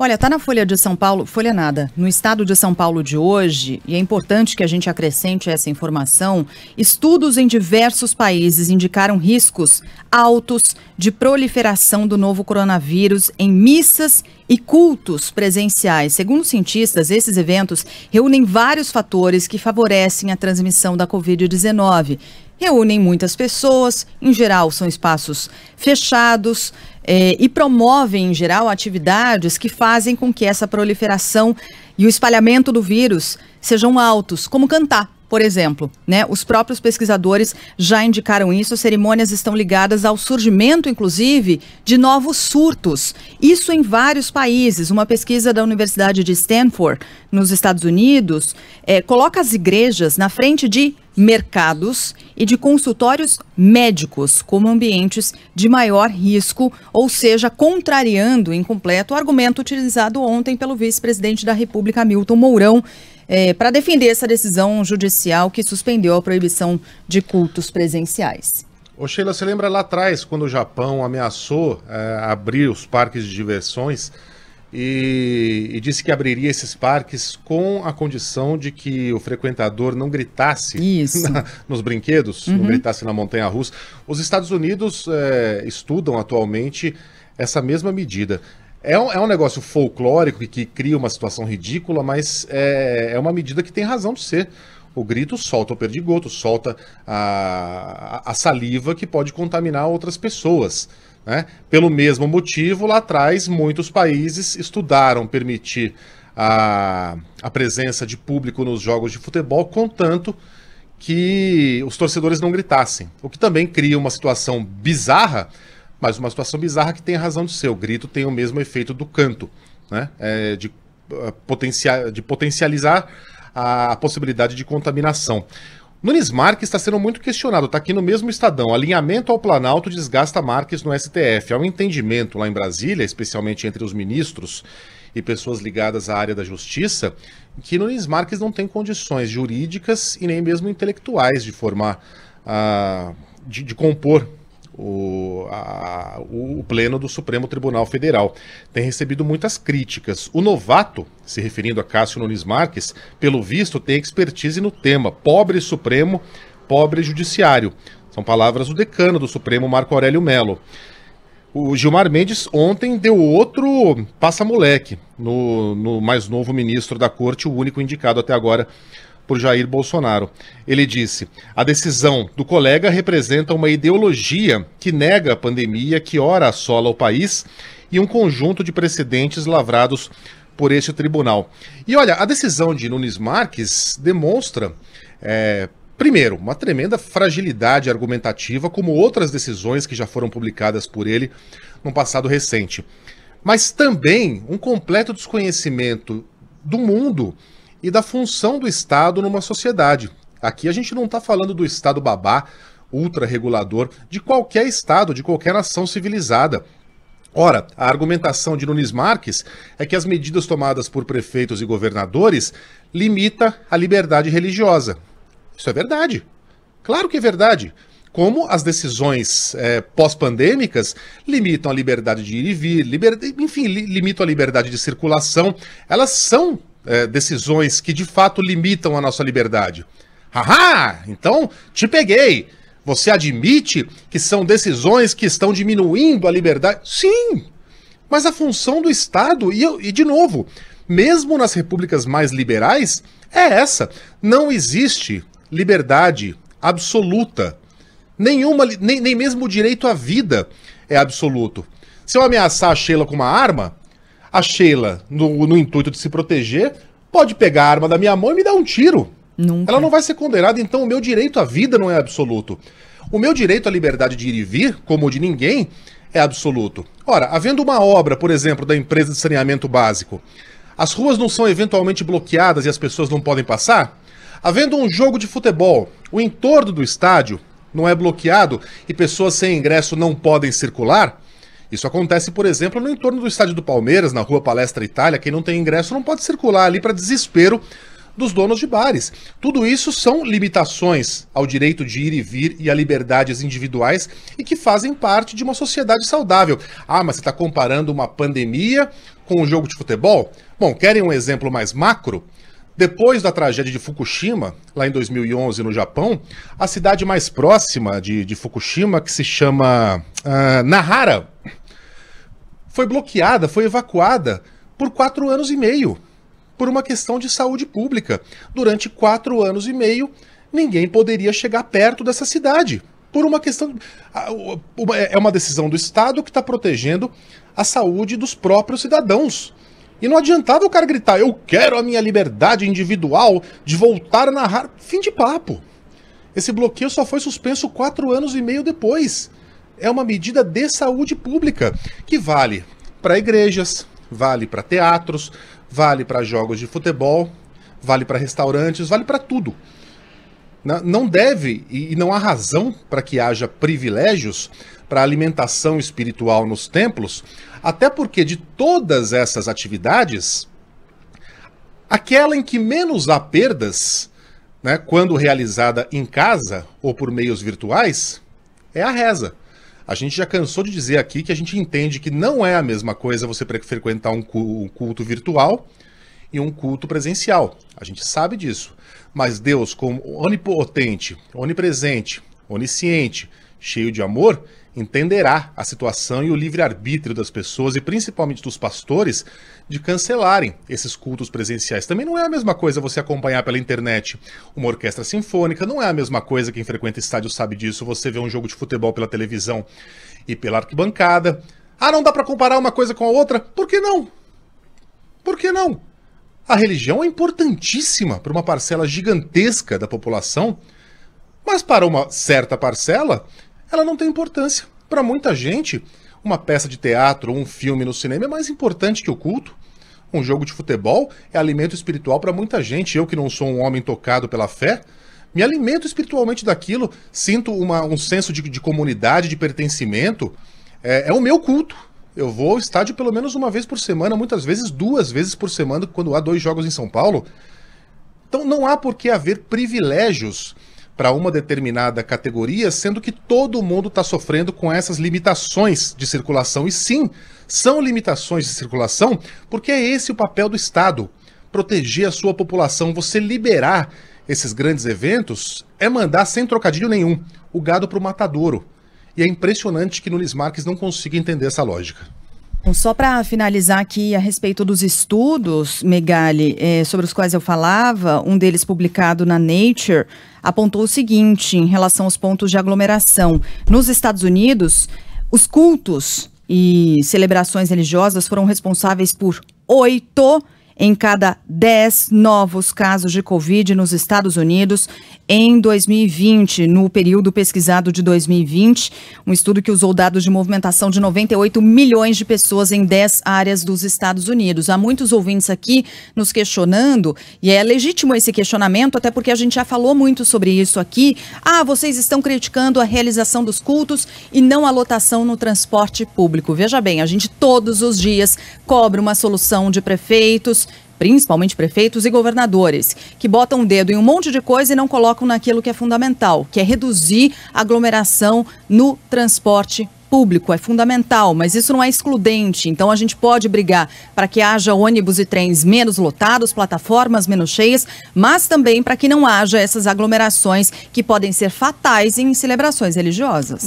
Olha, tá na Folha de São Paulo, Folha nada, no estado de São Paulo de hoje, e é importante que a gente acrescente essa informação, estudos em diversos países indicaram riscos altos de proliferação do novo coronavírus em missas e cultos presenciais. Segundo cientistas, esses eventos reúnem vários fatores que favorecem a transmissão da Covid-19. Reúnem muitas pessoas, em geral são espaços fechados e promovem, em geral, atividades que fazem com que essa proliferação e o espalhamento do vírus sejam altos, como cantar, por exemplo, né? Os próprios pesquisadores já indicaram isso, as cerimônias estão ligadas ao surgimento, inclusive, de novos surtos. Isso em vários países. Uma pesquisa da Universidade de Stanford, nos Estados Unidos, coloca as igrejas na frente de mercados e de consultórios médicos como ambientes de maior risco, ou seja, contrariando em completo o argumento utilizado ontem pelo vice-presidente da República, Hamilton Mourão, para defender essa decisão judicial que suspendeu a proibição de cultos presenciais. Ô Sheila, você lembra lá atrás, quando o Japão ameaçou abrir os parques de diversões e disse que abriria esses parques com a condição de que o frequentador não gritasse nos brinquedos, não gritasse na montanha-russa. Os Estados Unidos estudam atualmente essa mesma medida. É um negócio folclórico que cria uma situação ridícula, mas é uma medida que tem razão de ser. O grito solta o perdigoto, solta a saliva que pode contaminar outras pessoas, né? Pelo mesmo motivo, lá atrás, muitos países estudaram permitir a presença de público nos jogos de futebol, contanto que os torcedores não gritassem. O que também cria uma situação bizarra, mas uma situação bizarra que tem razão de ser. O grito tem o mesmo efeito do canto, né? De potencializar a possibilidade de contaminação. Nunes Marques está sendo muito questionado, está aqui no mesmo Estadão. Alinhamento ao Planalto desgasta Marques no STF. Há um entendimento lá em Brasília, especialmente entre os ministros e pessoas ligadas à área da justiça, que Nunes Marques não tem condições jurídicas e nem mesmo intelectuais de formar, de compor o pleno do Supremo Tribunal Federal. Tem recebido muitas críticas. O novato, se referindo a Cássio Nunes Marques, pelo visto tem expertise no tema. Pobre Supremo, pobre Judiciário. São palavras do decano do Supremo, Marco Aurélio Mello. O Gilmar Mendes ontem deu outro passa-moleque no mais novo ministro da Corte, o único indicado até agora por Jair Bolsonaro. Ele disse: a decisão do colega representa uma ideologia que nega a pandemia que ora assola o país e um conjunto de precedentes lavrados por este tribunal. E olha, a decisão de Nunes Marques demonstra, primeiro, uma tremenda fragilidade argumentativa, como outras decisões que já foram publicadas por ele no passado recente. Mas também um completo desconhecimento do mundo e da função do Estado numa sociedade. Aqui a gente não está falando do Estado babá, ultra-regulador, de qualquer Estado, de qualquer nação civilizada. Ora, a argumentação de Nunes Marques é que as medidas tomadas por prefeitos e governadores limitam a liberdade religiosa. Isso é verdade. Claro que é verdade. Como as decisões pós-pandêmicas limitam a liberdade de ir e vir, limitam a liberdade de circulação, elas são decisões que de fato limitam a nossa liberdade. Haha! Então, te peguei! Você admite que são decisões que estão diminuindo a liberdade? Sim! Mas a função do Estado, e de novo, mesmo nas repúblicas mais liberais, é essa. Não existe liberdade absoluta. Nem mesmo o direito à vida é absoluto. Se eu ameaçar a Sheila com uma arma, a Sheila, no intuito de se proteger, pode pegar a arma da minha mão e me dar um tiro. Nunca. Ela não vai ser condenada, então o meu direito à vida não é absoluto. O meu direito à liberdade de ir e vir, como o de ninguém, é absoluto. Ora, havendo uma obra, por exemplo, da empresa de saneamento básico, as ruas não são eventualmente bloqueadas e as pessoas não podem passar? Havendo um jogo de futebol, o entorno do estádio não é bloqueado e pessoas sem ingresso não podem circular? Isso acontece, por exemplo, no entorno do estádio do Palmeiras, na rua Palestra Itália. Quem não tem ingresso não pode circular ali para desespero dos donos de bares. Tudo isso são limitações ao direito de ir e vir e a liberdades individuais e que fazem parte de uma sociedade saudável. Ah, mas você está comparando uma pandemia com um jogo de futebol? Bom, querem um exemplo mais macro? Depois da tragédia de Fukushima, lá em 2011 no Japão, a cidade mais próxima de Fukushima, que se chama Nahara, foi bloqueada, foi evacuada por 4 anos e meio, por uma questão de saúde pública. Durante 4 anos e meio, ninguém poderia chegar perto dessa cidade, por uma questão... É uma decisão do Estado que está protegendo a saúde dos próprios cidadãos. E não adiantava o cara gritar, eu quero a minha liberdade individual de voltar a narrar. Fim de papo. Esse bloqueio só foi suspenso 4 anos e meio depois. É uma medida de saúde pública que vale para igrejas, vale para teatros, vale para jogos de futebol, vale para restaurantes, vale para tudo. Não deve e não há razão para que haja privilégios para alimentação espiritual nos templos, até porque de todas essas atividades, aquela em que menos há perdas, né, quando realizada em casa ou por meios virtuais, é a reza. A gente já cansou de dizer aqui que a gente entende que não é a mesma coisa você frequentar um culto virtual e um culto presencial. A gente sabe disso. Mas Deus, como onipotente, onipresente, onisciente, cheio de amor, entenderá a situação e o livre-arbítrio das pessoas e principalmente dos pastores de cancelarem esses cultos presenciais. Também não é a mesma coisa você acompanhar pela internet uma orquestra sinfônica, não é a mesma coisa, quem frequenta estádio sabe disso, você vê um jogo de futebol pela televisão e pela arquibancada. Ah, não dá para comparar uma coisa com a outra? Por que não? Por que não? A religião é importantíssima para uma parcela gigantesca da população, mas para uma certa parcela, ela não tem importância. Para muita gente, uma peça de teatro, um filme no cinema é mais importante que o culto. Um jogo de futebol é alimento espiritual para muita gente. Eu que não sou um homem tocado pela fé, me alimento espiritualmente daquilo, sinto um senso de comunidade, de pertencimento. É o meu culto. Eu vou ao estádio pelo menos uma vez por semana, muitas vezes 2 vezes por semana, quando há 2 jogos em São Paulo. Então não há por que haver privilégios para uma determinada categoria, sendo que todo mundo está sofrendo com essas limitações de circulação. E sim, são limitações de circulação, porque é esse o papel do Estado, proteger a sua população. Você liberar esses grandes eventos é mandar, sem trocadilho nenhum, o gado para o matadouro. E é impressionante que Nunes Marques não consiga entender essa lógica. Só para finalizar aqui a respeito dos estudos, Megali, sobre os quais eu falava, um deles publicado na Nature, apontou o seguinte em relação aos pontos de aglomeração. Nos Estados Unidos, os cultos e celebrações religiosas foram responsáveis por 8 em cada 10 novos casos de Covid nos Estados Unidos em 2020, no período pesquisado de 2020, um estudo que usou dados de movimentação de 98 milhões de pessoas em 10 áreas dos Estados Unidos. Há muitos ouvintes aqui nos questionando, e é legítimo esse questionamento, até porque a gente já falou muito sobre isso aqui. Ah, vocês estão criticando a realização dos cultos e não a lotação no transporte público. Veja bem, a gente todos os dias cobra uma solução de prefeitos, principalmente prefeitos e governadores, que botam o dedo em um monte de coisa e não colocam naquilo que é fundamental, que é reduzir a aglomeração no transporte público. É fundamental, mas isso não é excludente. Então a gente pode brigar para que haja ônibus e trens menos lotados, plataformas menos cheias, mas também para que não haja essas aglomerações que podem ser fatais em celebrações religiosas.